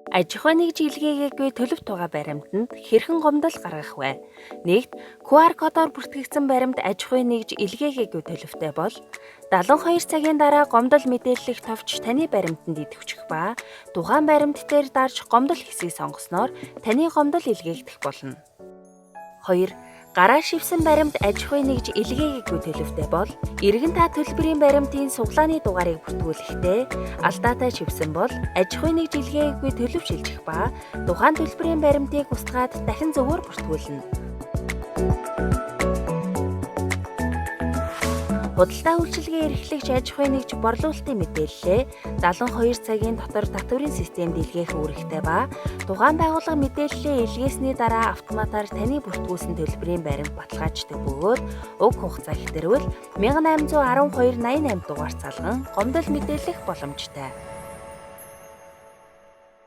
Аж ахуй нэгж илгээгээгүй төлөв тугаа баримтанд хэрхэн гомдол гаргах вэ? Нэгд QR кодоор бүртгэгдсэн баримт аж ахуй нэгж илгээгээгүй төлөвтэй бол 72 цагийн дараа гомдол мэдээллийг товч таны баримтанд идэвхжих ба тухайн баримт дээр дарж гомдол хэсгийг сонгосноор таны гомдол илгээгдэх болно. 2. Гараа шивсэн баримт аж ахуй нэгж илгээгээгүй төлөвтэй бол эргэн та төлбөрийн баримтын суглааны дугаарыг бүртгүүлэхдээ алдаатай шивсэн бол аж ахуй нэгж илгээгээгүй төлөв шилжих ба тухайн төлбөрийн баримтыг устгаад дахин зөвөөр бүртгүүлнэ. Худалдаа үйлчилгээ эрхлэгч аж ахуй нэгж борлуулалтын мэдээллээ 72 цагийн дотор татврын системд илгээх үүрэгтэй ба тухайн байгууллага мэдээллээ илгээсний дараа автоматар таны бүртгүүлсэн төлбөрийн баримт баталгааждаг бөгөөд уг хугацаа ихтэрвэл 1812.88 дугаар цалган гомдол мэдээлэх боломжтой.